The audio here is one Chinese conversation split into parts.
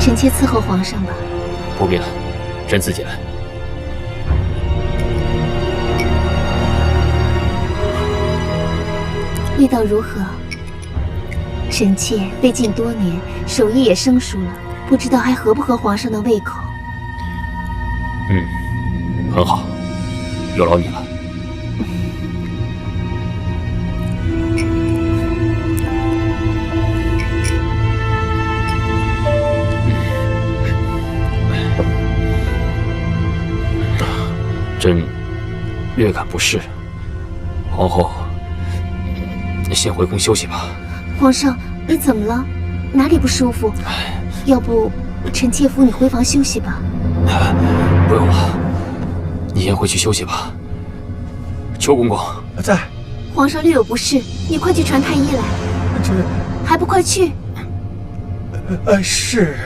臣妾伺候皇上吧。不必了，朕自己来。味道如何？臣妾被禁多年，手艺也生疏了，不知道还合不合皇上的胃口。很好，有劳你了。朕略感不适，皇后先回宫休息吧。皇上，你怎么了？哪里不舒服？要不臣妾扶你回房休息吧。不用了，你先回去休息吧。邱公公在。皇上略有不适，你快去传太医来。这还不快去？是。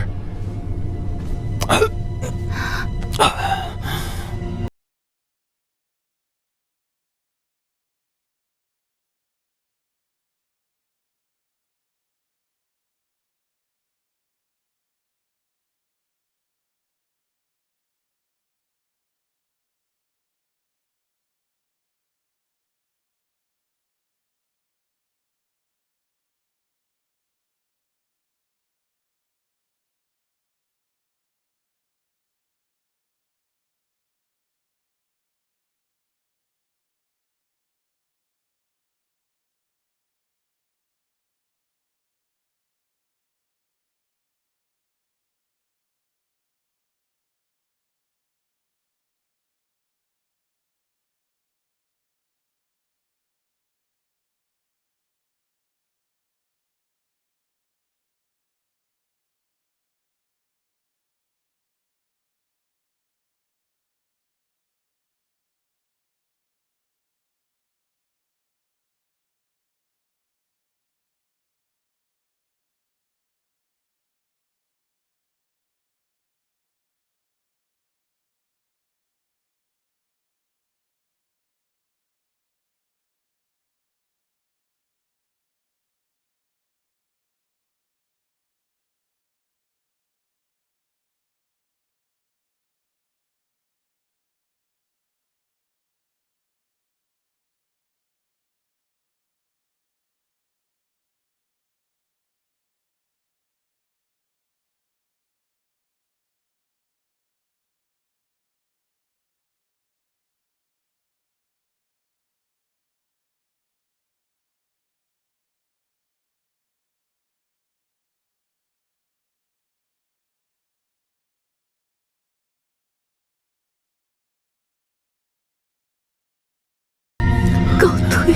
告退。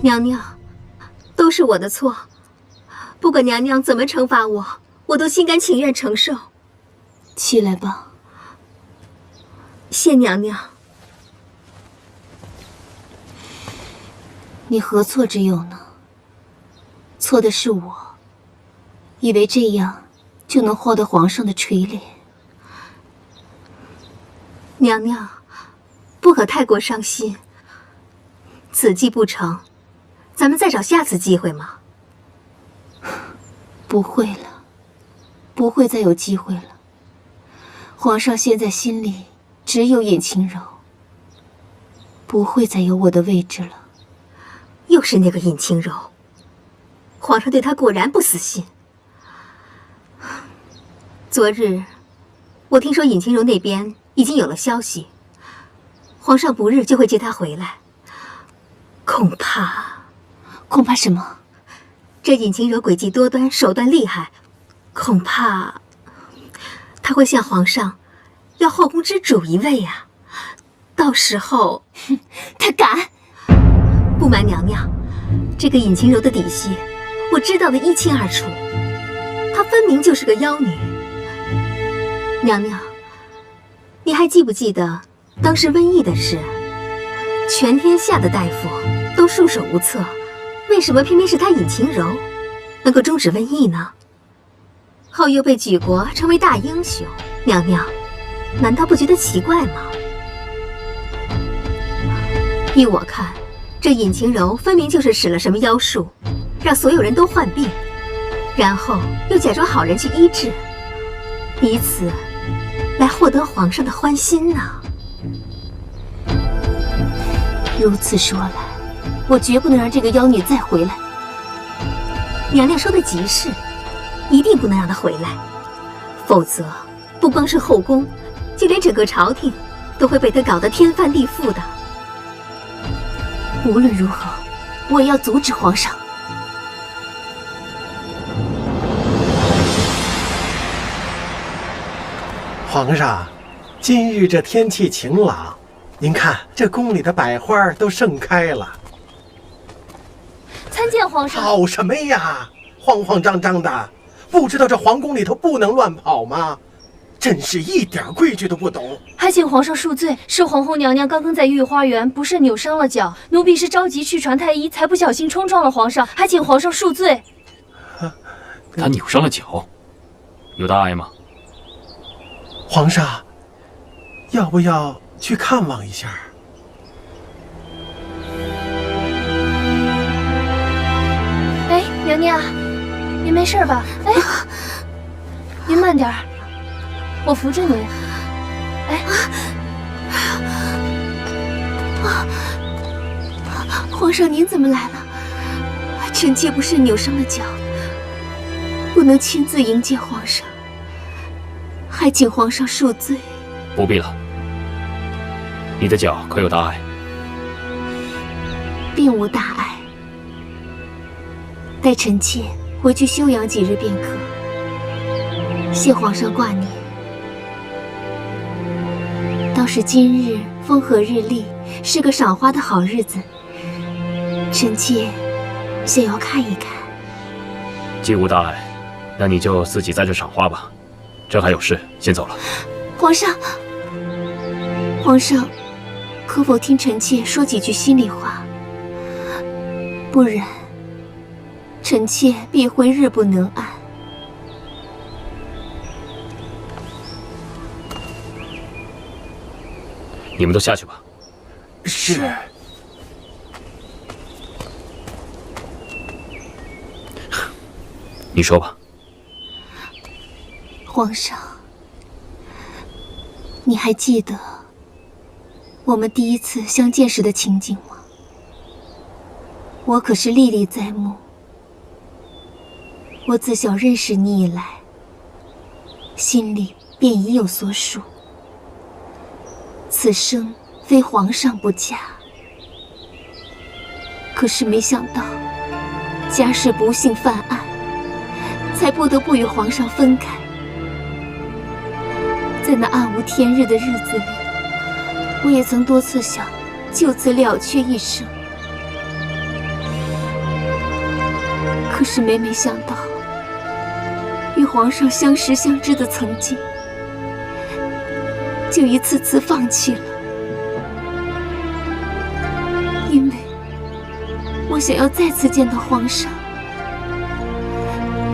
娘娘，都是我的错，不管娘娘怎么惩罚我，我都心甘情愿承受。起来吧。谢娘娘。你何错之有呢？错的是我，以为这样就能获得皇上的垂怜。娘娘，不可太过伤心。此计不成，咱们再找下次机会嘛。不会了，不会再有机会了。皇上现在心里只有尹清柔，不会再有我的位置了。又是那个尹清柔，皇上对她果然不死心。昨日，我听说尹清柔那边已经有了消息，皇上不日就会接她回来。恐怕什么？这尹清柔诡计多端，手段厉害，恐怕她会向皇上要后宫之主一位啊！到时候，他敢！不瞒娘娘，这个尹清柔的底细，我知道的一清二楚。她分明就是个妖女。娘娘，你还记不记得当时瘟疫的事？全天下的大夫都束手无策，为什么偏偏是他尹晴柔能够终止瘟疫呢？后又被举国称为大英雄，娘娘难道不觉得奇怪吗？依我看，这尹晴柔分明就是使了什么妖术，让所有人都患病，然后又假装好人去医治，以此来获得皇上的欢心呢。如此说来，我绝不能让这个妖女再回来。娘娘说的极是，一定不能让她回来，否则不光是后宫，就连整个朝廷都会被她搞得天翻地覆的。无论如何，我也要阻止皇上。皇上，今日这天气晴朗，您看这宫里的百花都盛开了。参见皇上。跑什么呀？慌慌张张的，不知道这皇宫里头不能乱跑吗？真是一点规矩都不懂。还请皇上恕罪，是皇后娘娘刚刚在御花园不慎扭伤了脚，奴婢是着急去传太医，才不小心冲撞了皇上，还请皇上恕罪。她扭伤了脚，有大碍吗？皇上，要不要去看望一下？哎，娘娘，您没事吧？哎，您慢点儿，我扶着您。哎，皇上您怎么来了？臣妾不是扭伤了脚，不能亲自迎接皇上，还请皇上恕罪。不必了，你的脚可有大碍？并无大碍，待臣妾回去休养几日便可。谢皇上挂念。倒是今日风和日丽，是个赏花的好日子，臣妾想要看一看。既无大碍，那你就自己在这赏花吧。朕还有事，先走了。皇上，皇上，可否听臣妾说几句心里话？不然，臣妾必会日不能安。你们都下去吧。是。你说吧。皇上，你还记得我们第一次相见时的情景吗？我可是历历在目。我自小认识你以来，心里便已有所属。此生非皇上不嫁，可是没想到家世不幸犯案，才不得不与皇上分开。在那暗无天日的日子里，我也曾多次想就此了却一生，可是每想到与皇上相识相知的曾经，就一次次放弃了。因为我想要再次见到皇上，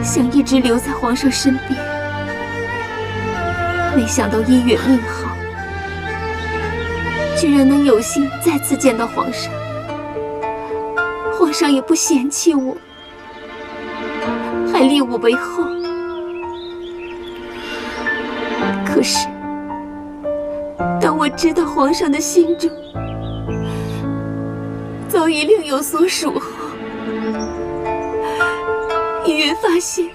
想一直留在皇上身边。没想到姻缘命好，居然能有幸再次见到皇上。皇上也不嫌弃我，还立我为后。可是当我知道皇上的心中早已另有所属后，隐约发现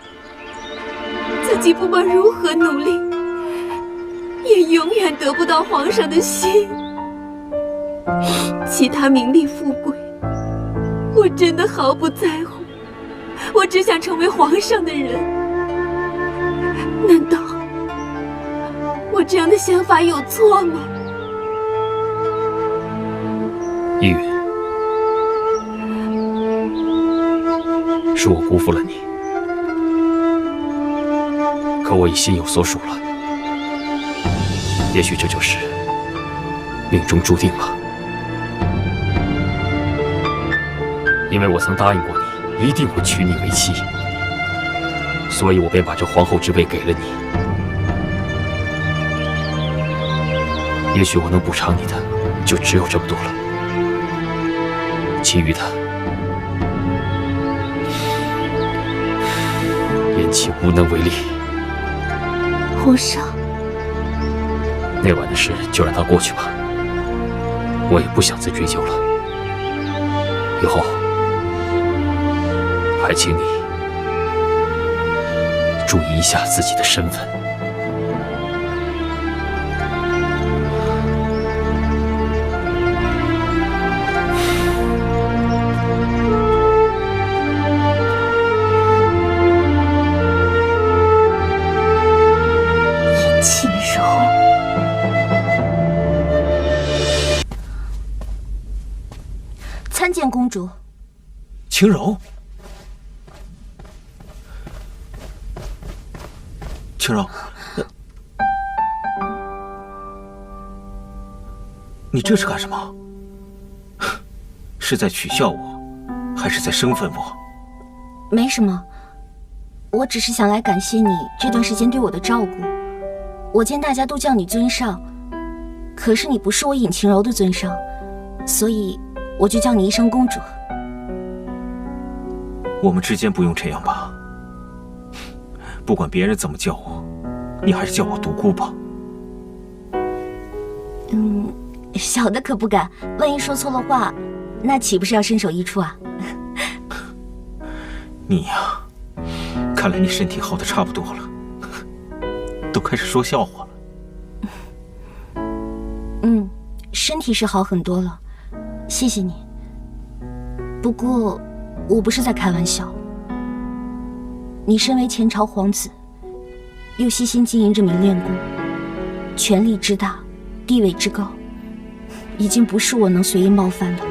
自己不管如何努力，也永远得不到皇上的心。其他名利富贵，我真的毫不在乎，我只想成为皇上的人。难道我这样的想法有错吗？依云，是我辜负了你，可我已心有所属了。也许这就是命中注定吧。因为我曾答应过你，一定会娶你为妻，所以我便把这皇后之位给了你。也许我能补偿你的，就只有这么多了，其余的，颜启无能为力。皇上，那晚的事就让它过去吧，我也不想再追究了。以后还请你注意一下自己的身份。颜启柔，参见公主。晴柔，晴柔，你这是干什么？是在取笑我，还是在生分我？没什么，我只是想来感谢你这段时间对我的照顾。我见大家都叫你尊上，可是你不是我尹晴柔的尊上，所以我就叫你一声公主。我们之间不用这样吧？不管别人怎么叫我，你还是叫我独孤吧。小的可不敢，万一说错了话，那岂不是要身首异处啊？你呀，看来你身体好的差不多了，都开始说笑话了。身体是好很多了，谢谢你。不过我不是在开玩笑。你身为前朝皇子，又悉心经营着明炼宫，权力之大，地位之高，已经不是我能随意冒犯的了。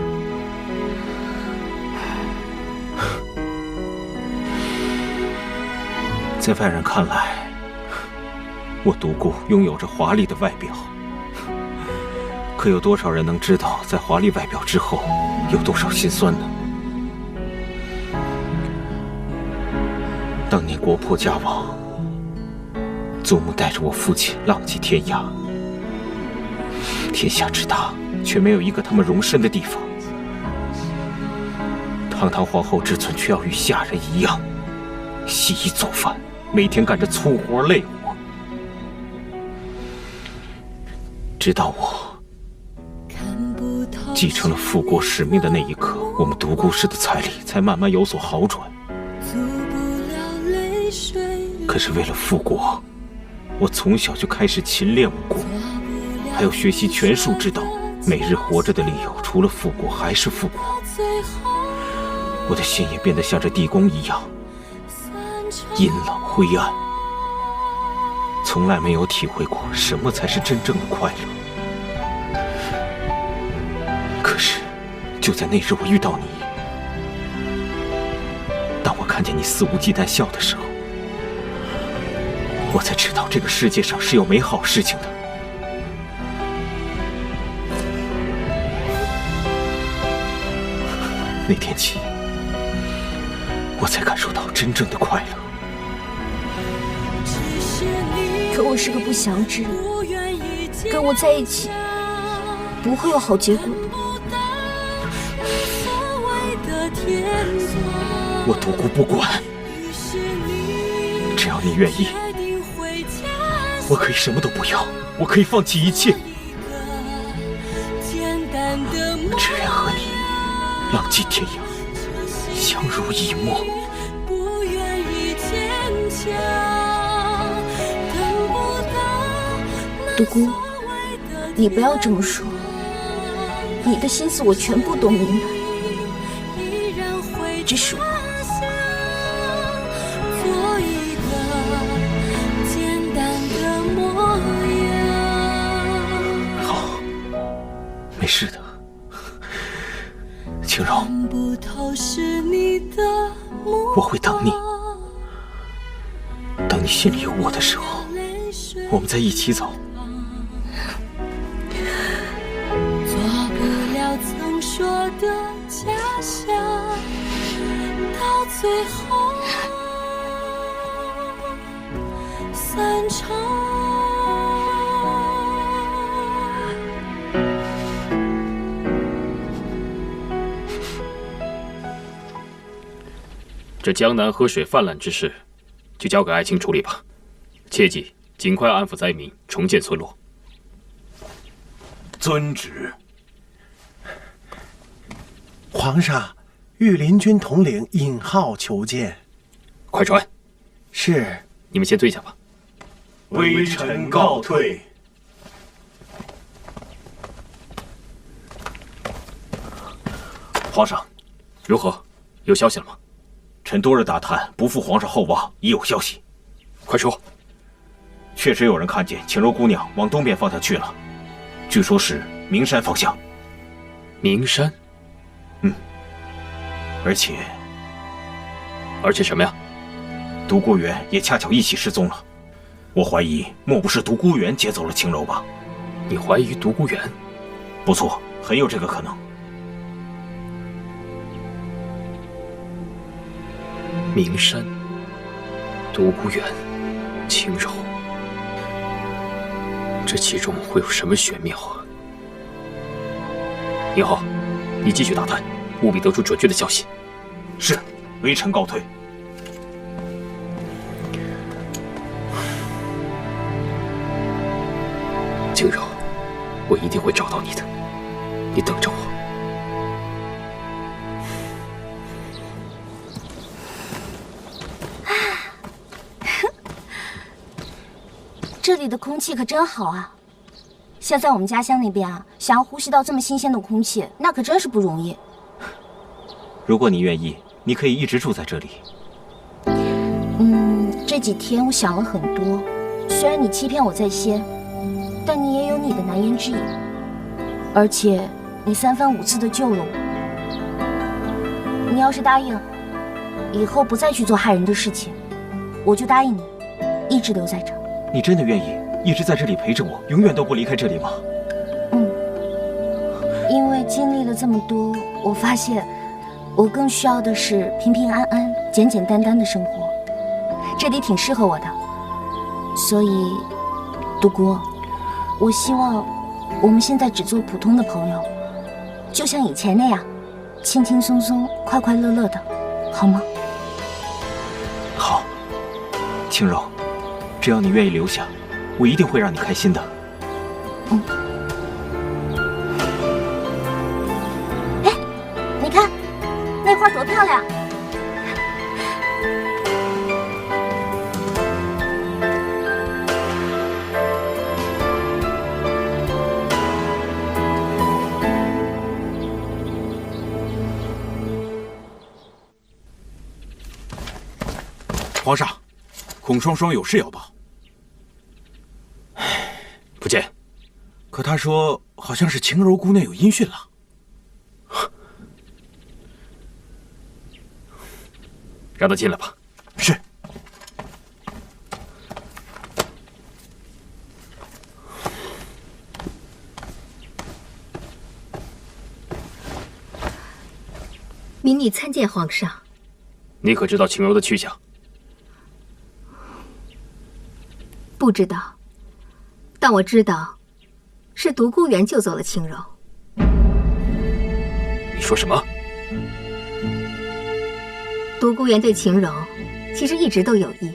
在外人看来，我独孤拥有着华丽的外表，可有多少人能知道，在华丽外表之后，有多少心酸呢？当年国破家亡，祖母带着我父亲浪迹天涯，天下之大，却没有一个他们容身的地方。堂堂皇后之尊，却要与下人一样，洗衣做饭，每天干着粗活累活。直到我继承了复国使命的那一刻，我们独孤氏的财力才慢慢有所好转。可是为了复国，我从小就开始勤练武功，还要学习拳术之道。每日活着的理由，除了复国还是复国。我的心也变得像这地宫一样阴冷灰暗，从来没有体会过什么才是真正的快乐。可是，就在那日我遇到你，当我看见你肆无忌惮笑的时候，我才知道这个世界上是有美好事情的。那天起，我才感受到真正的快乐。可我是个不祥之人，跟我在一起不会有好结果的。我独孤不管，只要你愿意，我可以什么都不要，我可以放弃一切，只愿和你浪迹天涯，相濡以沫。独孤，你不要这么说，你的心思我全部都明白，只是好，没事的，晴柔，我会等你，等你心里有我的时候，我们再一起走。做不了曾说的家乡。最后散场。这江南河水泛滥之事，就交给爱卿处理吧。切记尽快安抚灾民，重建村落。遵旨。皇上，御林军统领尹浩求见。快传。是。你们先退下吧。微臣告退。皇上，如何？有消息了吗？臣多日打探，不负皇上厚望，已有消息。快说。确实有人看见青柔姑娘往东边方向去了，据说是名山方向。名山？而且什么呀？独孤远也恰巧一起失踪了。我怀疑，莫不是独孤远劫走了青柔吧？你怀疑独孤远？不错，很有这个可能。名山、独孤远、青柔，这其中会有什么玄妙啊？尹浩，你继续打探，务必得出准确的消息。是，微臣告退。青柔，我一定会找到你的，你等着我。这里的空气可真好啊！像在我们家乡那边啊，想要呼吸到这么新鲜的空气，那可真是不容易。如果你愿意，你可以一直住在这里。这几天我想了很多，虽然你欺骗我在先，但你也有你的难言之隐，而且你3番5次的救了我。你要是答应以后不再去做害人的事情，我就答应你一直留在这。你真的愿意一直在这里陪着我，永远都不离开这里吗？因为经历了这么多，我发现我更需要的是平平安安、简简单单的生活。这里挺适合我的，所以，独孤，我希望我们现在只做普通的朋友，就像以前那样，轻轻松松、快快乐乐的，好吗？好，青柔，只要你愿意留下，我一定会让你开心的。哎，你看，那花多漂亮！皇上，孔双双有事要报。不见。可他说好像是晴柔姑娘有音讯了。让他进来吧。是。民女参见皇上。你可知道晴柔的去向？不知道，但我知道，是独孤远救走了晴柔。你说什么？独孤远对晴柔其实一直都有意，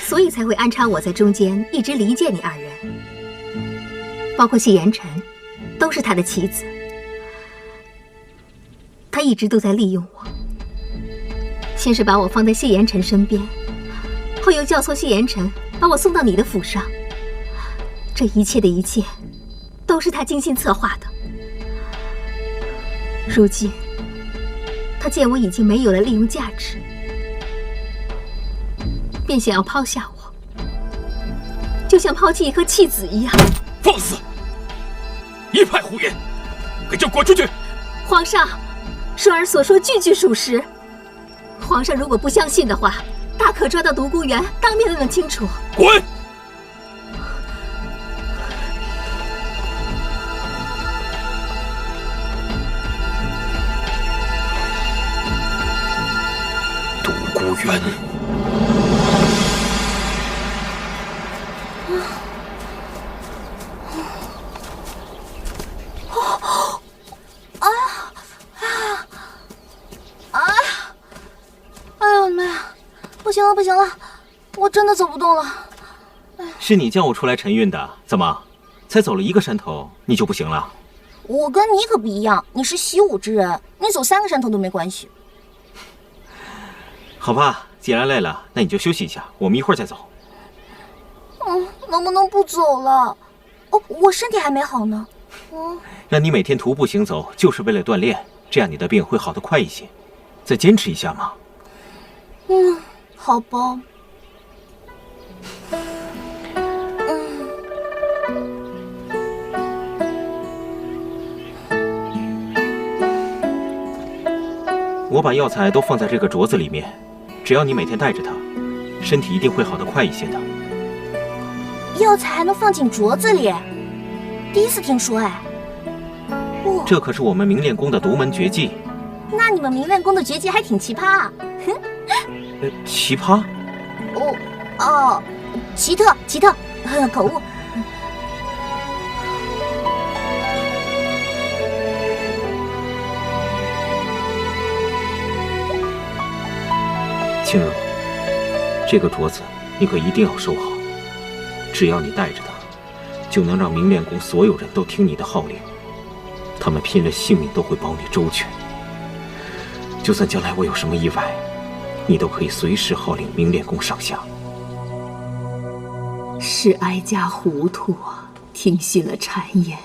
所以才会安插我在中间，一直离间你二人。包括谢言辰，都是他的棋子。他一直都在利用我，先是把我放在谢言辰身边，后又教唆谢言辰把我送到你的府上。这一切的一切，都是他精心策划的。如今，他见我已经没有了利用价值，便想要抛下我，就像抛弃一颗弃子一样。放肆！一派胡言，给朕滚出去！皇上，双儿所说句句属实。皇上如果不相信的话，大可抓到独孤远，当面问清楚。滚！元。不行了，不行了，我真的走不动了。是你叫我出来晨运的，怎么，才走了1个山头你就不行了？我跟你可不一样，你是习武之人，你走3个山头都没关系。好吧，既然累了，那你就休息一下，我们一会儿再走。能不能不走了？哦，我身体还没好呢。让你每天徒步行走，就是为了锻炼，这样你的病会好得快一些。再坚持一下嘛。好吧。我把药材都放在这个镯子里面，只要你每天带着它，身体一定会好得快一些的。药材还能放进镯子里？第一次听说哎。这可是我们明炼宫的独门绝技。那你们明炼宫的绝技还挺奇葩啊。奇葩？奇特，口误。青柔，这个镯子你可一定要收好。只要你带着它，就能让明炼宫所有人都听你的号令，他们拼了性命都会保你周全。就算将来我有什么意外，你都可以随时号令明炼宫上下。是哀家糊涂啊，听信了谗言，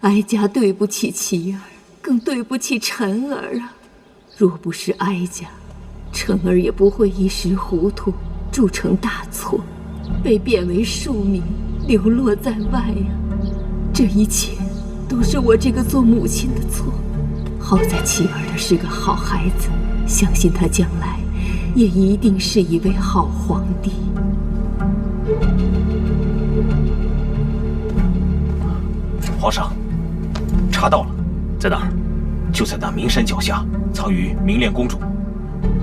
哀家对不起琪儿，更对不起晨儿啊。若不是哀家，晨儿也不会一时糊涂铸成大错，被贬为庶民，流落在外呀。这一切都是我这个做母亲的错。好在琪儿她是个好孩子，相信她将来也一定是一位好皇帝。皇上，查到了，在哪儿？就在那名山脚下，藏于明炼宫中。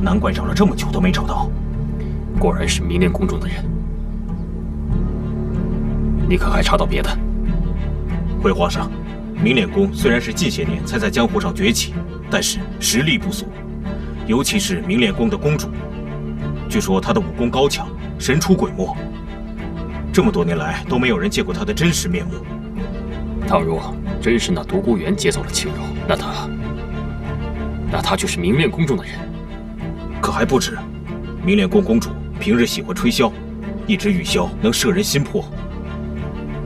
难怪找了这么久都没找到。果然是明炼宫中的人。你可还查到别的？回皇上，明炼宫虽然是近些年才在江湖上崛起，但是实力不俗，尤其是明炼宫的宫主，据说她的武功高强，神出鬼没。这么多年来都没有人见过她的真实面目。倘若真是那独孤元劫走了青柔，那他就是明炼宫中的人。可还不止，明炼宫宫主平日喜欢吹箫，一支玉箫能摄人心魄。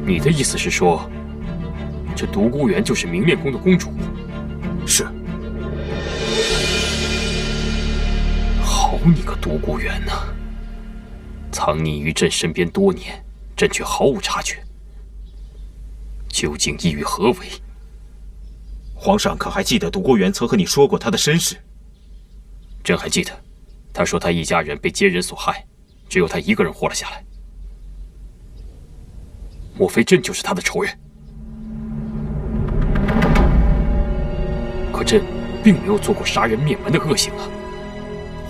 你的意思是说，这独孤元就是明炼宫的宫主？是。好你个独孤元呐！藏匿于朕身边多年，朕却毫无察觉。究竟意欲何为？皇上可还记得独孤元曾和你说过他的身世？朕还记得，他说他一家人被奸人所害，只有他一个人活了下来。莫非朕就是他的仇人？可朕并没有做过杀人灭门的恶行啊！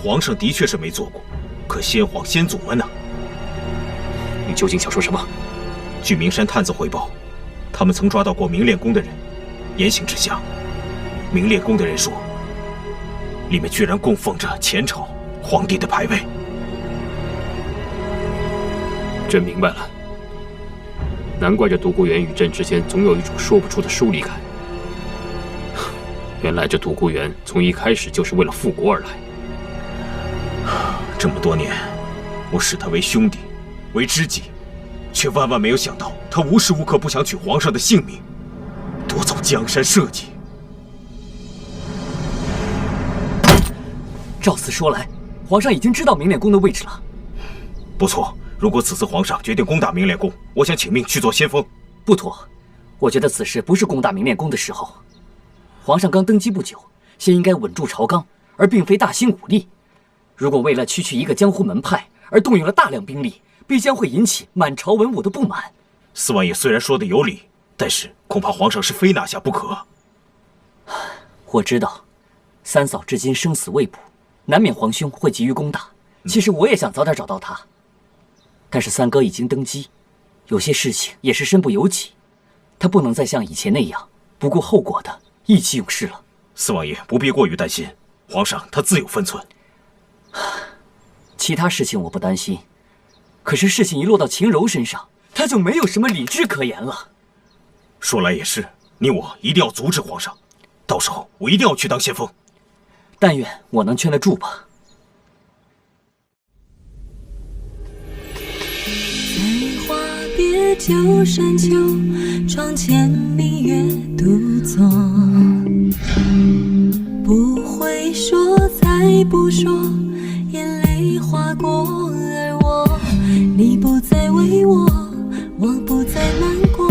皇上的确是没做过，可先皇先祖们呢？你究竟想说什么？据名山探子汇报，他们曾抓到过明炼宫的人。言行之下，明炼宫的人说，里面居然供奉着前朝皇帝的牌位。朕明白了，难怪这独孤元与朕之间总有一种说不出的疏离感。原来这独孤元从一开始就是为了复国而来。这么多年，我视他为兄弟，为知己，却万万没有想到，他无时无刻不想取皇上的性命，夺走江山社稷。照此说来，皇上已经知道明炼宫的位置了。不错，如果此次皇上决定攻打明炼宫，我想请命去做先锋。不妥，我觉得此时不是攻打明炼宫的时候。皇上刚登基不久，先应该稳住朝纲，而并非大兴武力。如果为了区区一个江湖门派而动用了大量兵力，必将会引起满朝文武的不满。四王爷虽然说的有理，但是恐怕皇上是非拿下不可。我知道，三嫂至今生死未卜，难免皇兄会急于攻打。其实我也想早点找到他，但是三哥已经登基，有些事情也是身不由己，他不能再像以前那样不顾后果的意气用事了。四王爷不必过于担心，皇上他自有分寸。其他事情我不担心，可是事情一落到秦柔身上，他就没有什么理智可言了。说来也是，你我一定要阻止皇上，到时候我一定要去当先锋。但愿我能劝得住吧。在花别旧山丘，窗前明月独坐。不会说，再不说，眼泪划过而我。你不再为我，我不再难过，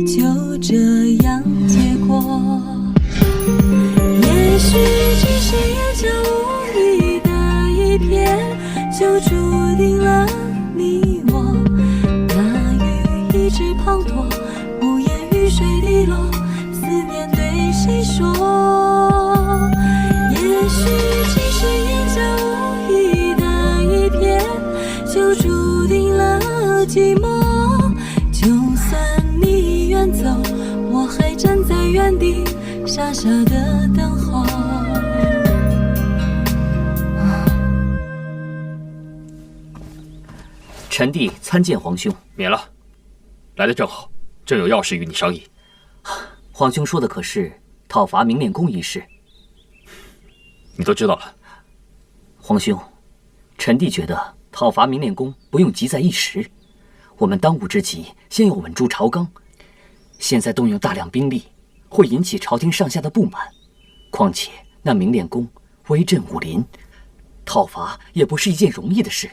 就这样结果。也许只是眼角无意的一瞥，就注定了你我。那雨一直滂沱，无言雨水滴落，思念对谁说？也许只是眼角无意的一瞥，就注定了寂寞。就算你远走，我还站在原地，傻傻的等候。臣弟参见皇兄。免了，来得正好，正有要事与你商议。皇兄说的可是讨伐明练公一事？你都知道了。皇兄，臣弟觉得讨伐明练公不用急在一时，我们当务之急先要稳住朝纲。现在动用大量兵力，会引起朝廷上下的不满。况且那明练公威震武林，讨伐也不是一件容易的事。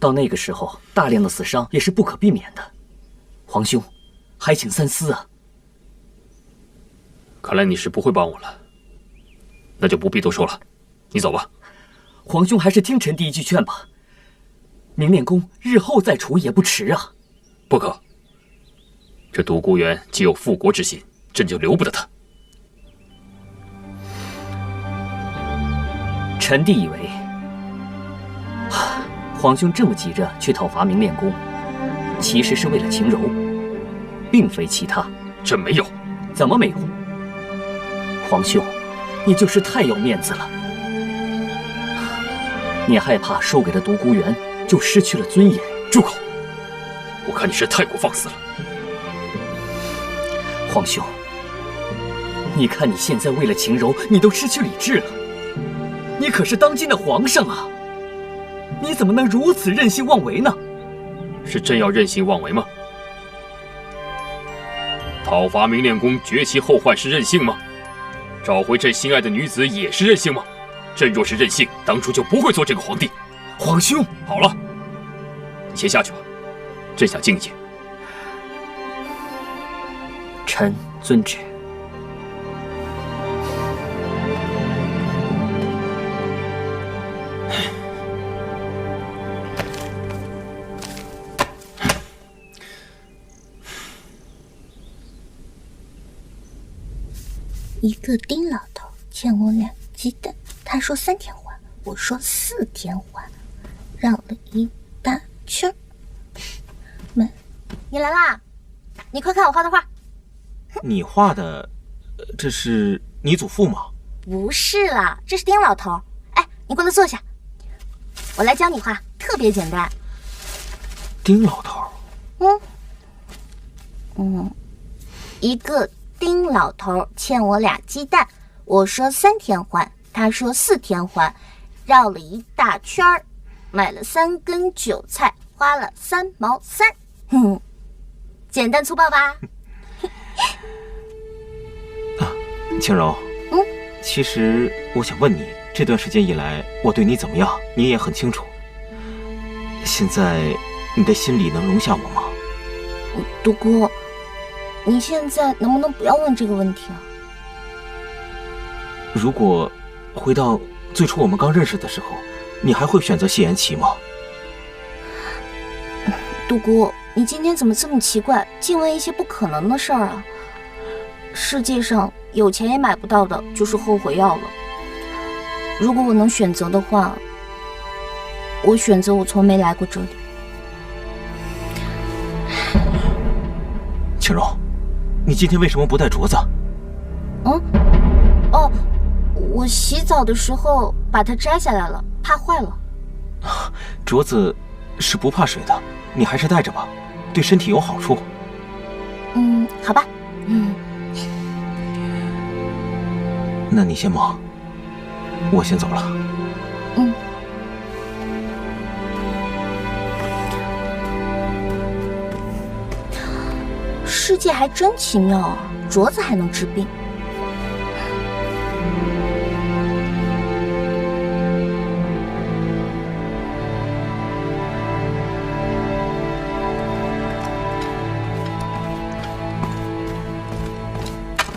到那个时候，大量的死伤也是不可避免的。皇兄，还请三思啊！看来你是不会帮我了，那就不必多说了，你走吧。皇兄还是听臣弟一句劝吧，明练公日后再除也不迟啊。不可，这独孤元既有复国之心，朕就留不得他。臣弟以为，皇兄这么急着去讨伐明练公，其实是为了秦柔，并非其他。朕没有。怎么没有？皇兄，你就是太要面子了。你害怕收给了独孤元，就失去了尊严。住口！我看你是太过放肆了。皇兄，你看你现在为了秦柔，你都失去理智了。你可是当今的皇上啊！你怎么能如此任性妄为呢？是朕要任性妄为吗？讨伐明练公绝其后患是任性吗？找回朕心爱的女子也是任性吗？朕若是任性，当初就不会做这个皇帝。皇兄，好了，你先下去吧，朕想静一静。臣遵旨。一个丁老头欠我2鸡蛋，他说3天还，我说4天还，绕了一大圈儿。你来啦！你快看我画的画。你画的，这是你祖父吗？不是啦，这是丁老头。哎，你过来坐下，我来教你画，特别简单。丁老头。一个丁老头欠我2鸡蛋，我说3天还，他说4天还，绕了一大圈儿，买了3根韭菜，花了3毛3。简单粗暴吧？青柔，其实我想问你，这段时间以来我对你怎么样，你也很清楚。现在你的心里能容下我吗？独孤，你现在能不能不要问这个问题啊？如果回到最初我们刚认识的时候，你还会选择谢言齐吗？独孤，你今天怎么这么奇怪，净问一些不可能的事儿啊？世界上有钱也买不到的就是后悔药了。如果我能选择的话，我选择我从没来过这里。青柔，你今天为什么不戴镯子？哦，我洗澡的时候把它摘下来了，怕坏了。镯子是不怕水的，你还是戴着吧，对身体有好处。好吧。那你先忙，我先走了。世界还真奇妙啊，镯子还能治病。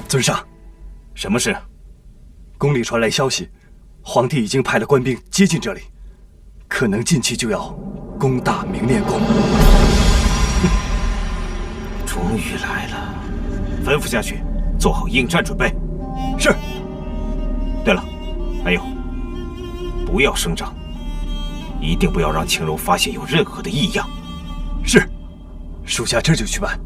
尊上，什么事？宫里传来消息，皇帝已经派了官兵接近这里，可能近期就要攻打明炼宫。终于来了，吩咐下去，做好应战准备。是。对了，还有，不要声张，一定不要让青柔发现有任何的异样。是，属下这就去办。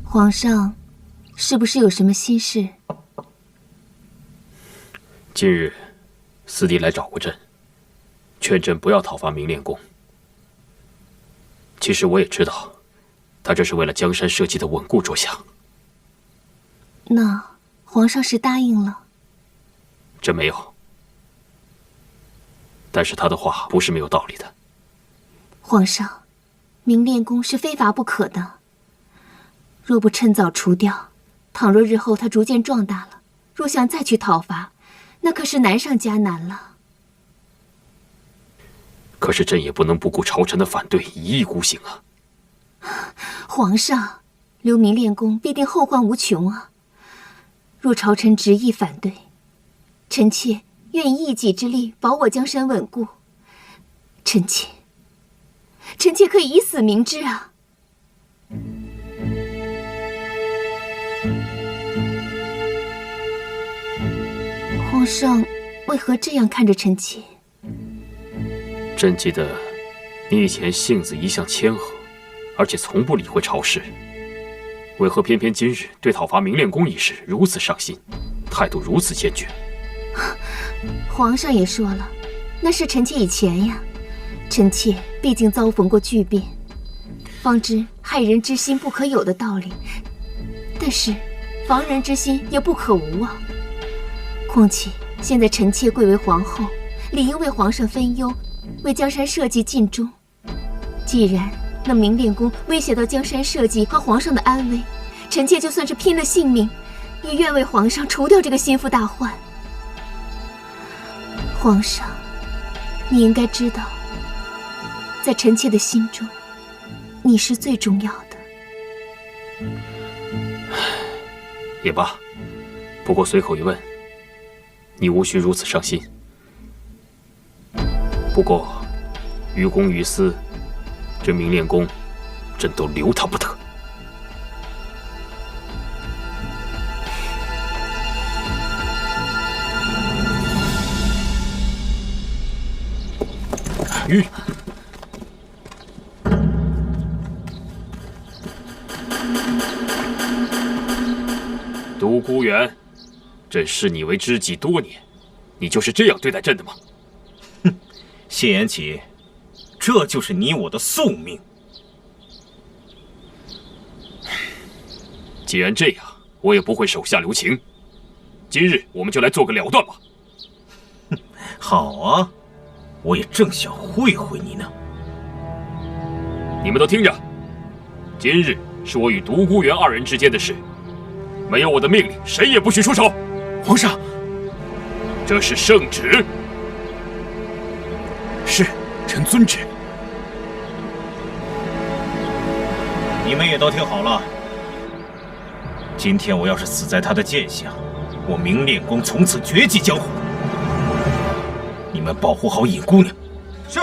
皇上，是不是有什么心事？近日，四弟来找过朕，劝朕不要讨伐明炼宫。其实我也知道，他这是为了江山社稷的稳固着想。那皇上是答应了？朕没有，但是他的话不是没有道理的。皇上，明炼宫是非伐不可的。若不趁早除掉，倘若日后他逐渐壮大了，若想再去讨伐，那可是难上加难了。可是朕也不能不顾朝臣的反对，一意孤行啊！皇上，留明炼宫必定后患无穷啊！若朝臣执意反对，臣妾愿以一己之力保我江山稳固。臣妾可以以死明志啊！皇上为何这样看着臣妾？朕记得，你以前性子一向谦和，而且从不理会朝事，为何偏偏今日对讨伐明炼宫一事如此上心，态度如此坚决？皇上也说了，那是臣妾以前呀。臣妾毕竟遭逢过巨变，方知害人之心不可有的道理，但是防人之心也不可无啊。况且现在臣妾贵为皇后，理应为皇上分忧，为江山社稷尽忠。既然那明炼宫威胁到江山社稷和皇上的安危，臣妾就算是拼了性命，也愿为皇上除掉这个心腹大患。皇上，你应该知道，在臣妾的心中，你是最重要的。也罢，不过随口一问，你无需如此伤心。不过，于公于私，这明炼宫，朕都留他不得。吁！独孤远，朕视你为知己多年，你就是这样对待朕的吗？哼，谢延启，这就是你我的宿命。既然这样，我也不会手下留情。今日我们就来做个了断吧。哼，好啊，我也正想会会你呢。你们都听着，今日是我与独孤远二人之间的事，没有我的命令，谁也不许出手。皇上，这是圣旨。是，臣遵旨。你们也都听好了，今天我要是死在他的剑下，我明炼宫从此绝迹江湖。你们保护好尹姑娘。是。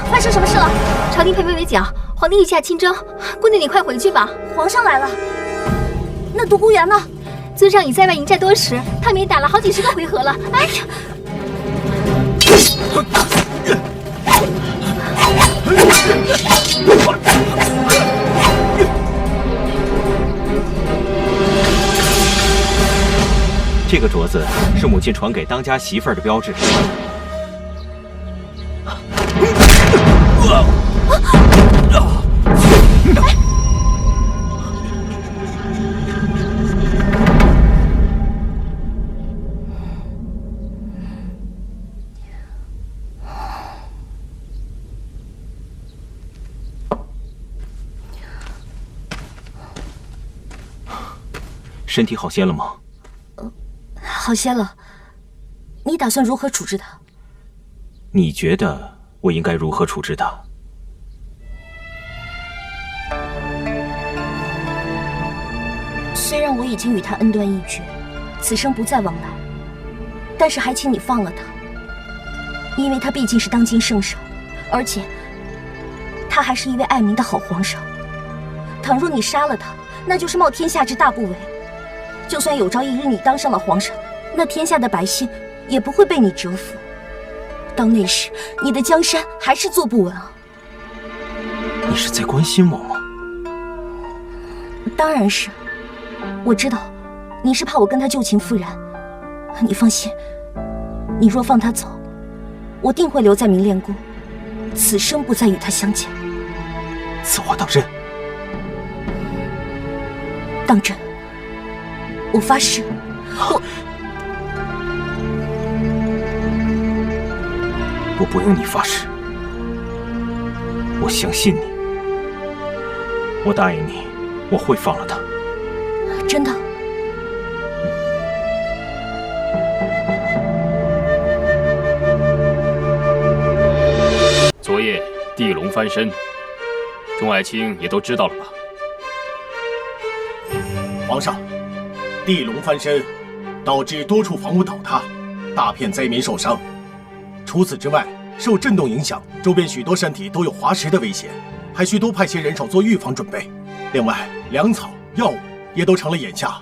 发生什么事了？朝廷配围剿，皇帝意下亲征，姑娘你快回去吧。皇上来了，那独孤元呢？尊上已在外迎战多时，他们也打了好几十个回合了。哎呀！这个镯子是母亲传给当家媳妇儿的标志。身体好些了吗？好些了。你打算如何处置他？你觉得我应该如何处置他？虽然我已经与他恩断义绝，此生不再往来，但是还请你放了他，因为他毕竟是当今圣上，而且他还是一位爱民的好皇上。倘若你杀了他，那就是冒天下之大不韪。就算有朝一日你当上了皇上，那天下的百姓也不会被你折服。到那时，你的江山还是坐不稳啊！你是在关心我吗？当然是。我知道，你是怕我跟他旧情复燃。你放心，你若放他走，我定会留在明炼宫，此生不再与他相见。此话当真？当真。我发誓，我不用你发誓，我相信你。我答应你，我会放了他。真的？昨夜地龙翻身，众爱卿也都知道了吧？皇上，地龙翻身，导致多处房屋倒塌，大片灾民受伤。除此之外，受震动影响，周边许多山体都有滑石的危险，还需多派些人手做预防准备。另外，粮草、药物也都成了眼下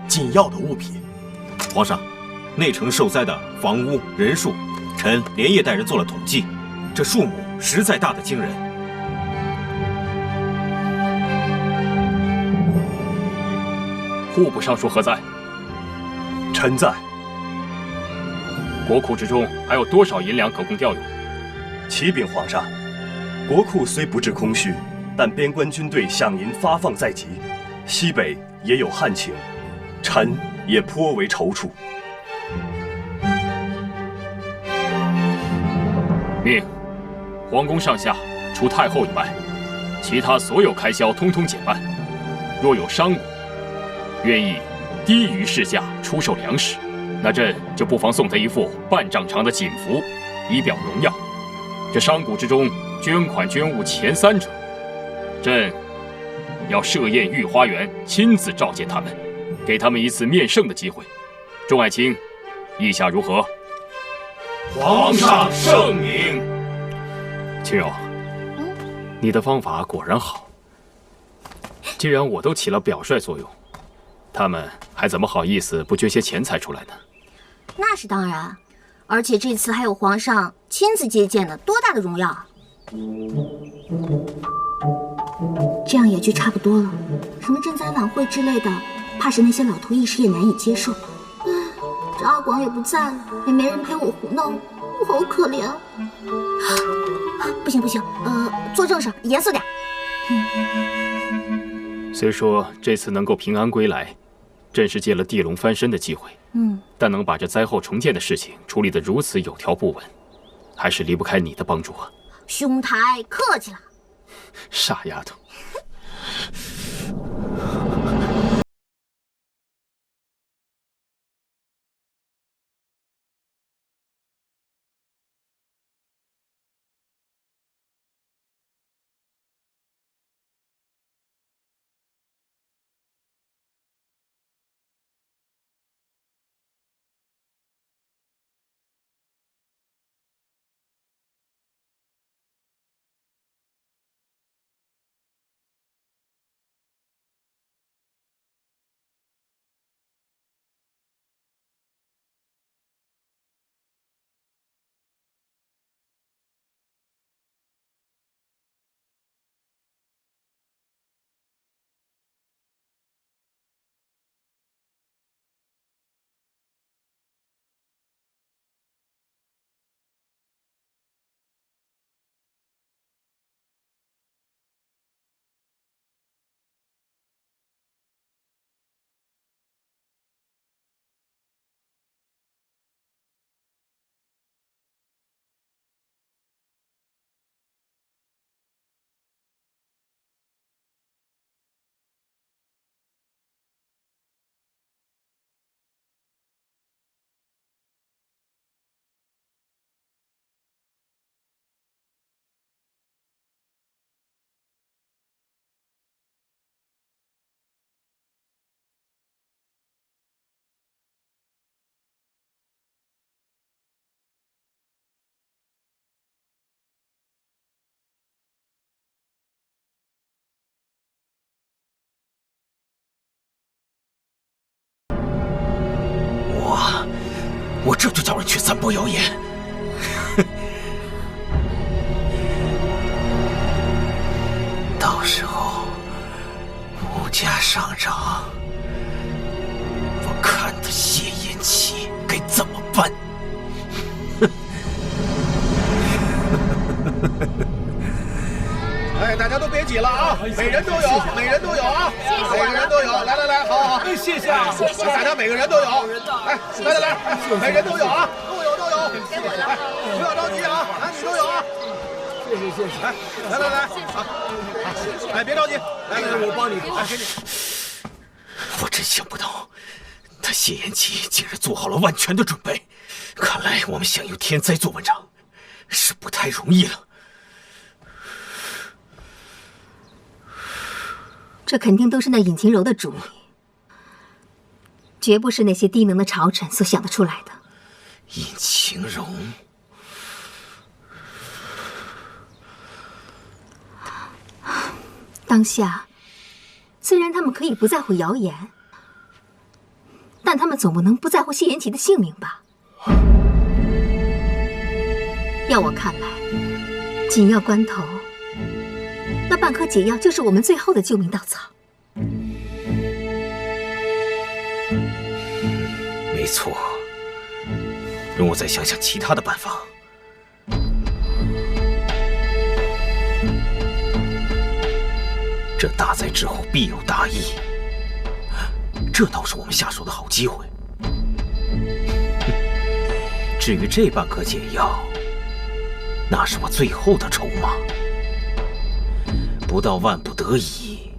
紧要的物品。皇上，内城受灾的房屋人数，臣连夜带人做了统计，这数目实在大得惊人。户部尚书何在？臣在。国库之中还有多少银两可供调用？启禀皇上，国库虽不致空虚，但边关军队饷银发放在即，西北也有旱情，臣也颇为踌躇。命皇宫上下除太后以外，其他所有开销通通减半。若有商贾愿意低于市价出售粮食，那朕就不妨送他一副半丈长的锦服，以表荣耀。这商贾之中捐款捐物前3者，朕要设宴御花园，亲自召见他们，给他们一次面圣的机会。众爱卿，意下如何？皇上圣明。青柔，你的方法果然好。既然我都起了表率作用，他们还怎么好意思不捐些钱财出来呢？那是当然，而且这次还有皇上亲自接见的，多大的荣耀啊！这样也就差不多了。什么赈灾晚会之类的，怕是那些老头一时也难以接受。这阿广也不在了，也没人陪我胡闹，我好可怜。不行不行，做正事，严肃点。虽说这次能够平安归来，朕是借了地龙翻身的机会，但能把这灾后重建的事情处理得如此有条不紊，还是离不开你的帮助啊。兄台客气了。傻丫头。我这就叫人去散播谣言。到时候物价上涨，我看他谢延齐该怎么办。哎，大家都别挤了啊！每人都有，每人都有啊！每个人都有，来来来，好好，谢谢啊！谢谢，大家每个人都有，哎，来来来，每人都有啊，都有都有，给我了，不要着急啊，男女都有啊！谢谢谢谢，来来来，好，哎，别着急，来来来，我帮你，哎，给你。我真想不到，他谢延齐竟然做好了万全的准备，看来我们想用天灾做文章，是不太容易了。这肯定都是那尹晴柔的主意，绝不是那些低能的朝臣所想得出来的。尹晴柔，当下虽然他们可以不在乎谣言，但他们总不能不在乎谢延齐的性命吧？要我看来，紧要关头，那半颗解药就是我们最后的救命稻草。没错，容我再想想其他的办法。这大灾之后必有大疫，这倒是我们下手的好机会。至于这半颗解药，那是我最后的筹码。不到万不得已，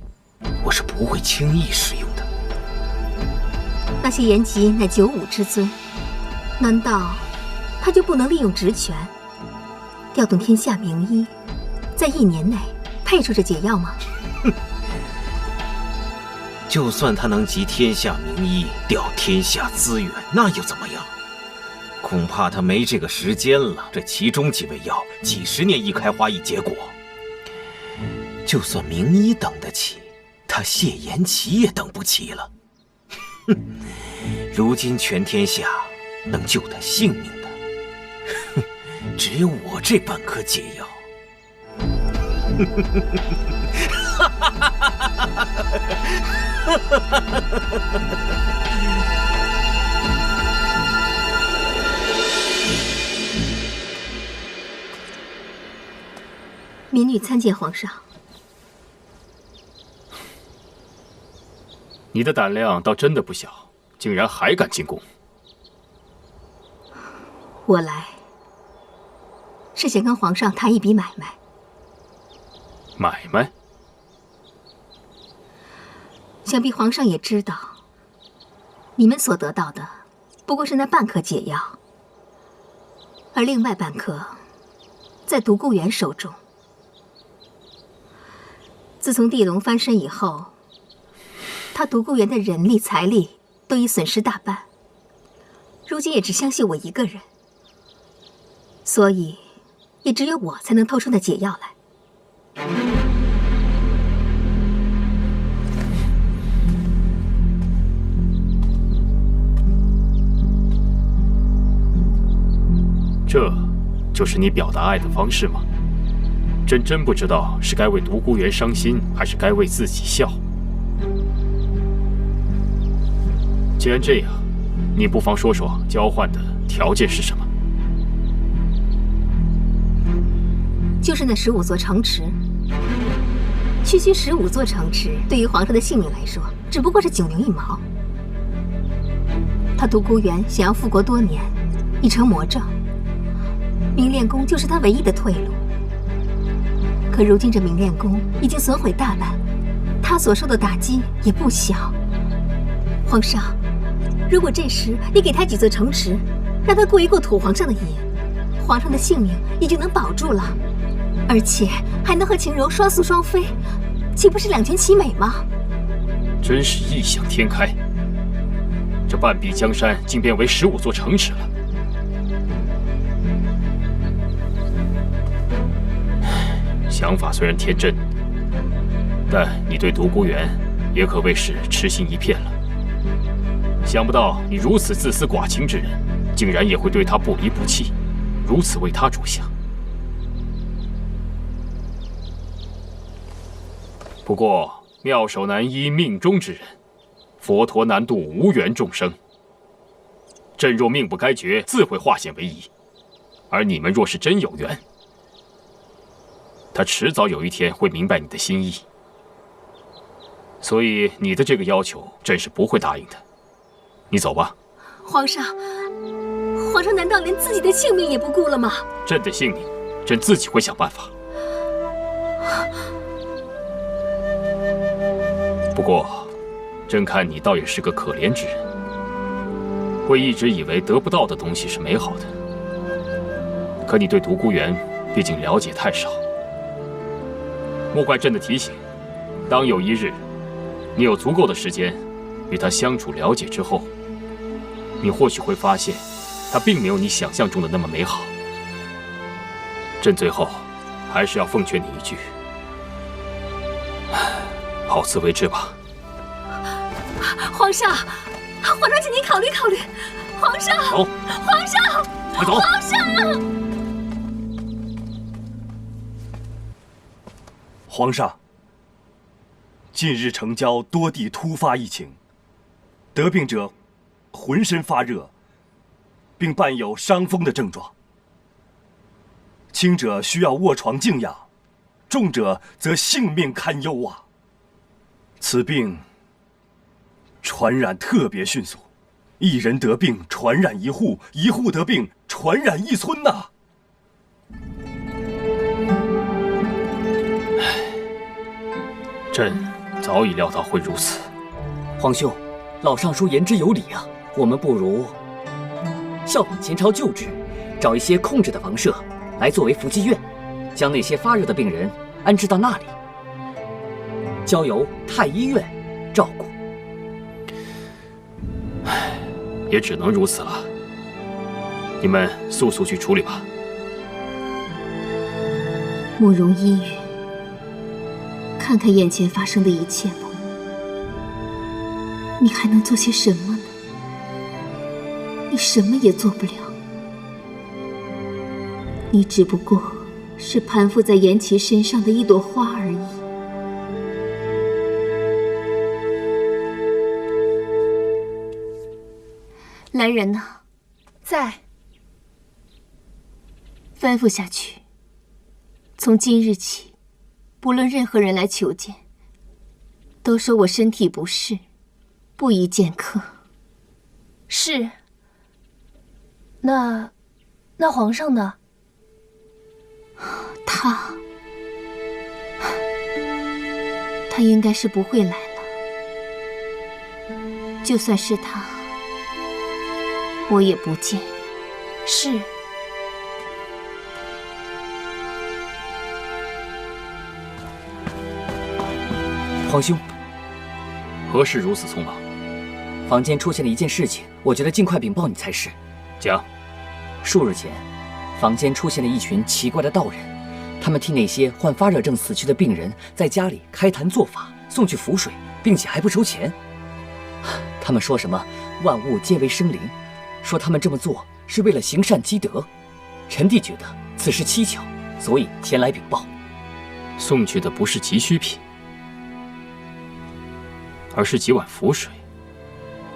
我是不会轻易使用的。那谢延齐乃九五之尊，难道他就不能利用职权，调动天下名医，在1年内配出这解药吗？就算他能集天下名医，调天下资源，那又怎么样？恐怕他没这个时间了。这其中几味药，几十年一开花一结果。就算名医等得起，他谢延齐也等不起了。哼，如今全天下能救他性命的，哼，只有我这半颗解药。哈哈哈哈哈！民女参见皇上。你的胆量倒真的不小，竟然还敢进宫。我来是想跟皇上谈一笔买卖。买卖？想必皇上也知道，你们所得到的不过是那半颗解药，而另外半颗在独孤远手中。自从地龙翻身以后，他独孤远的人力财力都已损失大半，如今也只相信我一个人，所以也只有我才能偷出那解药来。这就是你表达爱的方式吗？真不知道是该为独孤园伤心，还是该为自己笑。既然这样，你不妨说说交换的条件是什么？就是那15座城池。区区15座城池，对于皇上的性命来说，只不过是9牛1毛。他独孤园想要复国多年，已成魔怔。明炼宫就是他唯一的退路。可如今这明炼宫已经损毁大半，他所受的打击也不小。皇上，如果这时你给他几座城池，让他过一过土皇上的瘾，皇上的性命也就能保住了，而且还能和秦柔双宿双飞，岂不是两全其美吗？真是异想天开，这半壁江山竟变为15座城池了。想法虽然天真，但你对独孤园也可谓是痴心一片了。想不到你如此自私寡情之人，竟然也会对他不离不弃，如此为他着想。不过妙手难医命中之人，佛陀难渡无缘众生。朕若命不该绝，自会化险为夷；而你们若是真有缘，他迟早有一天会明白你的心意，所以你的这个要求，朕是不会答应的。你走吧。皇上，皇上难道连自己的性命也不顾了吗？朕的性命，朕自己会想办法。不过，朕看你倒也是个可怜之人，会一直以为得不到的东西是美好的。可你对独孤园毕竟了解太少。莫怪朕的提醒，当有一日，你有足够的时间与他相处了解之后，你或许会发现，他并没有你想象中的那么美好。朕最后还是要奉劝你一句，好自为之吧。皇上，皇上，请您考虑考虑。皇上，走，皇上，快走，皇上。皇上，近日城郊多地突发疫情，得病者浑身发热，并伴有伤风的症状。轻者需要卧床静养，重者则性命堪忧啊！此病传染特别迅速，一人得病传染一户，一户得病传染一村呐！朕早已料到会如此。皇兄，老尚书言之有理啊，我们不如效仿前朝旧制，找一些空置的房舍来作为伏击院，将那些发热的病人安置到那里，交由太医院照顾。也只能如此了。你们速速去处理吧。慕容依云，看看眼前发生的一切吧，你还能做些什么呢？你什么也做不了，你只不过是攀附在颜齐身上的一朵花而已。来人呐，在。吩咐下去，从今日起，不论任何人来求见，都说我身体不适，不宜见客。是。那皇上呢？他应该是不会来了。就算是他，我也不见。是。皇兄，何事如此匆忙？坊间出现了一件事情，我觉得尽快禀报你才是。讲。数日前，坊间出现了一群奇怪的道人，他们替那些患发热症死去的病人在家里开坛做法，送去符水，并且还不收钱。他们说什么万物皆为生灵，说他们这么做是为了行善积德。臣弟觉得此事蹊跷，所以前来禀报。送去的不是急需品，而是几碗符水，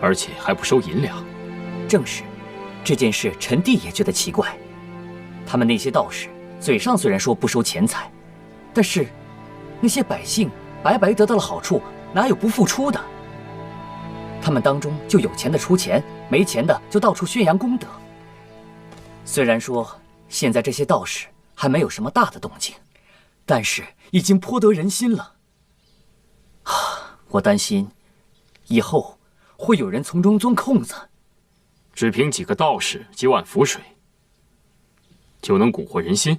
而且还不收银两。正是，这件事臣弟也觉得奇怪。他们那些道士嘴上虽然说不收钱财，但是那些百姓白白得到了好处，哪有不付出的？他们当中就有钱的出钱，没钱的就到处宣扬功德。虽然说现在这些道士还没有什么大的动静，但是已经颇得人心了。我担心以后会有人从中钻空子。只凭几个道士几碗符水，就能蛊惑人心，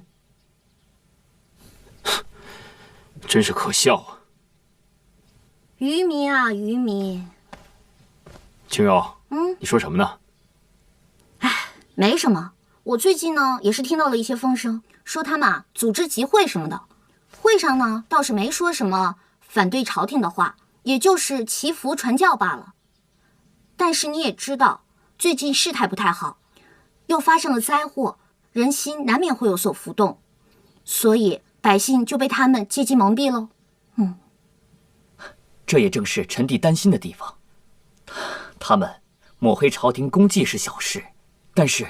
真是可笑啊！愚民啊，愚民！青柔，你说什么呢？没什么。我最近呢也是听到了一些风声，说他们组织集会什么的，会上呢倒是没说什么反对朝廷的话，也就是祈福传教罢了。但是你也知道，最近事态不太好，又发生了灾祸，人心难免会有所浮动，所以百姓就被他们借机蒙蔽喽。这也正是臣弟担心的地方。他们抹黑朝廷功绩是小事，但是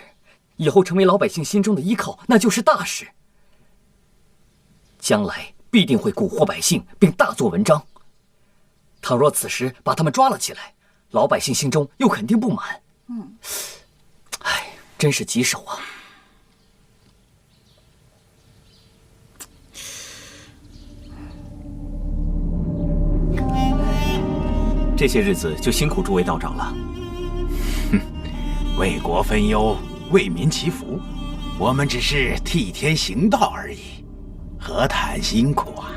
以后成为老百姓心中的依靠，那就是大事。将来必定会蛊惑百姓，并大做文章。倘若此时把他们抓了起来，老百姓心中又肯定不满。真是棘手啊！这些日子就辛苦诸位道长了。为国分忧，为民祈福，我们只是替天行道而已，何谈辛苦啊？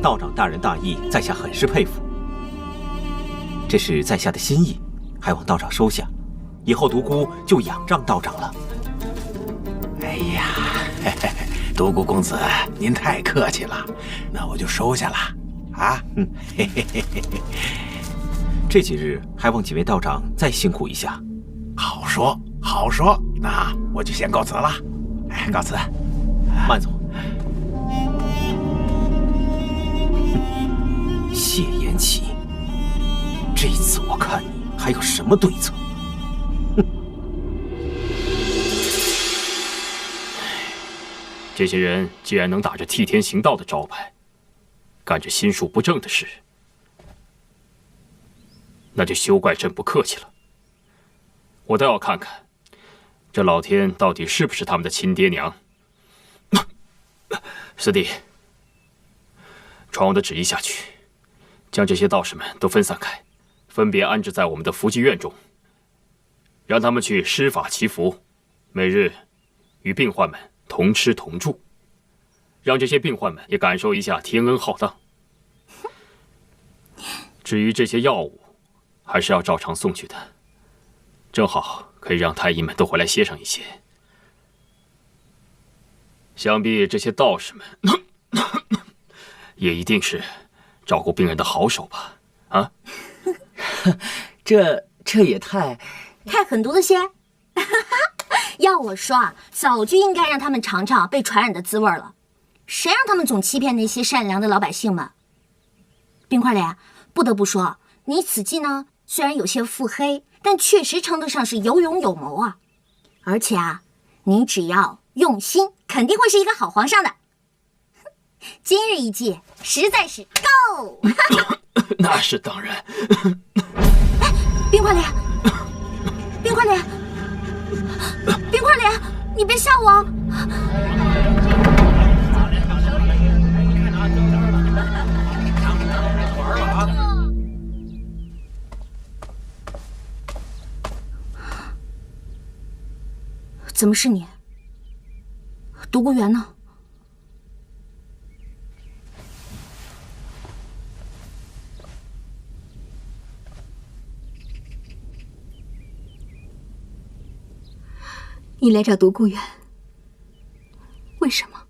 道长大仁大义，在下很是佩服。这是在下的心意，还望道长收下。以后独孤就仰仗道长了。哎呀，独孤公子，您太客气了，那我就收下了。这几日还望几位道长再辛苦一下。好说好说，那我就先告辞了。告辞。慢走。谢延启，这次我看你还有什么对策？这些人既然能打着替天行道的招牌，干着心术不正的事，那就休怪朕不客气了。我倒要看看，这老天到底是不是他们的亲爹娘。四弟，传我的旨意下去，将这些道士们都分散开，分别安置在我们的福济院中，让他们去施法祈福，每日与病患们同吃同住，让这些病患们也感受一下天恩浩荡。至于这些药物，还是要照常送去的，正好可以让太医们都回来歇上一些。想必这些道士们也一定是照顾病人的好手吧？啊？这也太狠毒了些。要我说啊，早就应该让他们尝尝被传染的滋味了。谁让他们总欺骗那些善良的老百姓们？冰块脸，不得不说，你此计呢，虽然有些腹黑，但确实称得上是有勇有谋啊。而且啊，你只要用心，肯定会是一个好皇上的。今日一计，实在是够。那是当然。冰块脸，冰块脸。冰块脸，你别吓我！怎么是你？独孤园呢？你来找独孤园，为什么？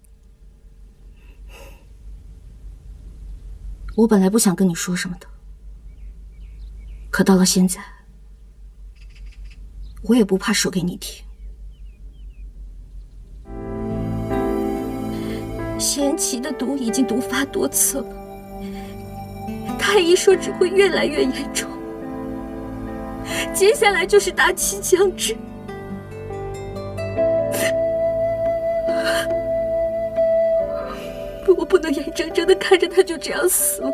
我本来不想跟你说什么的，可到了现在，我也不怕说给你听。贤齐的毒已经毒发多次了，太医说只会越来越严重，接下来就是大器将至。我不能眼睁睁地看着他就这样死了，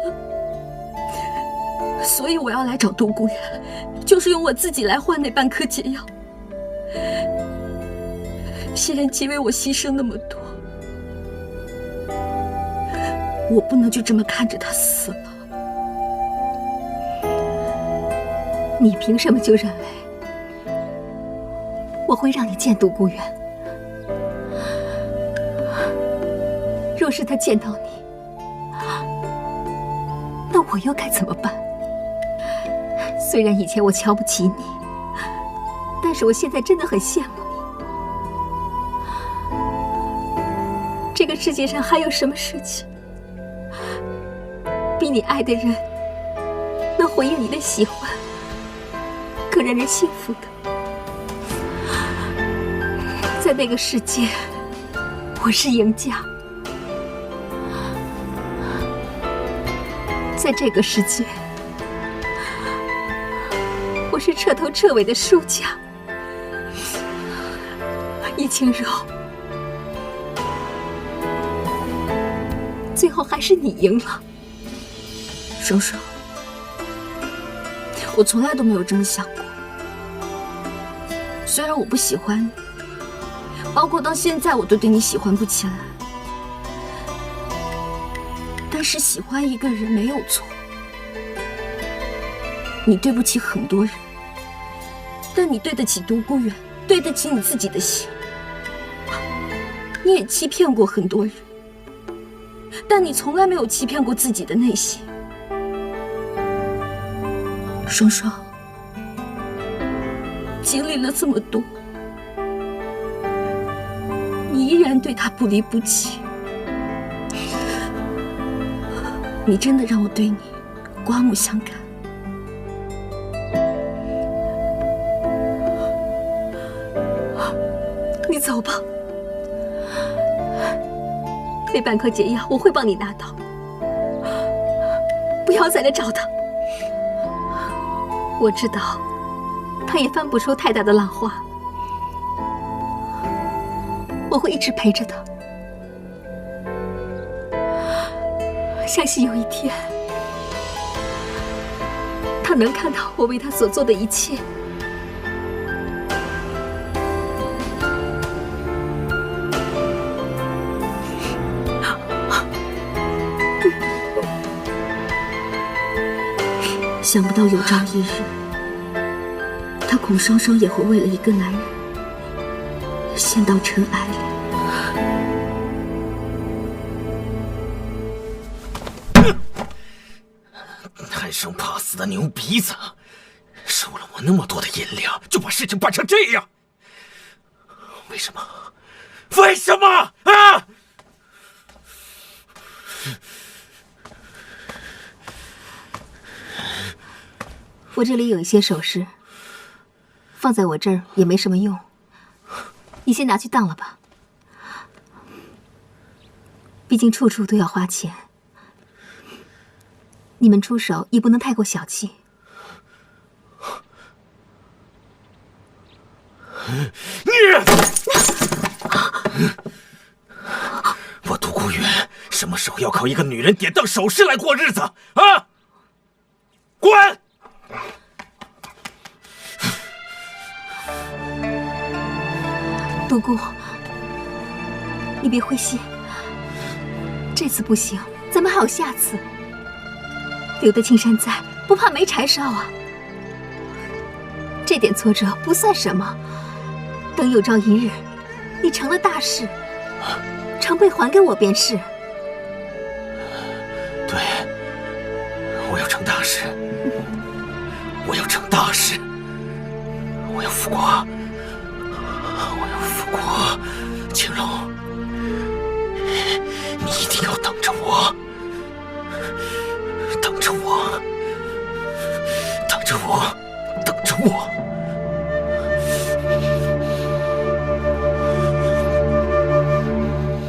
所以我要来找独孤园，就是用我自己来换那半颗解药。谢安琪为我牺牲那么多，我不能就这么看着他死了。你凭什么就认为我会让你见独孤园？若是他见到你，那我又该怎么办？虽然以前我瞧不起你，但是我现在真的很羡慕你。这个世界上还有什么事情比你爱的人能回应你的喜欢更让人幸福的？在那个世界，我是赢家。在这个世界，我是彻头彻尾的输家。易清柔，最后还是你赢了。双双，我从来都没有这么想过。虽然我不喜欢你，包括到现在我都对你喜欢不起来。但是喜欢一个人没有错，你对不起很多人，但你对得起独孤园，对得起你自己的心。你也欺骗过很多人，但你从来没有欺骗过自己的内心。双双，经历了这么多，你依然对他不离不弃。你真的让我对你刮目相看。你走吧，那半颗解药我会帮你拿到，不要再来找他。我知道，他也翻不出太大的浪花，我会一直陪着他。相信有一天，他能看到我为他所做的一切。想不到有朝一日，他孔双双也会为了一个男人陷到尘埃里。贪生怕死的牛鼻子，收了我那么多的银两，就把事情办成这样，为什么？为什么啊？我这里有一些首饰，放在我这儿也没什么用，你先拿去当了吧。毕竟处处都要花钱，你们出手也不能太过小气。我独孤远什么时候要靠一个女人典当首饰来过日子啊？滚！独孤，你别灰心，这次不行，咱们还有下次。留得青山在，不怕没柴烧啊。这点挫折不算什么，等有朝一日，你成了大事，常贝还给我便是。对，我要成大事，我要成大事，我要复国，我要复国。青龙，你一定要等着我，等着我，等着我，等着我。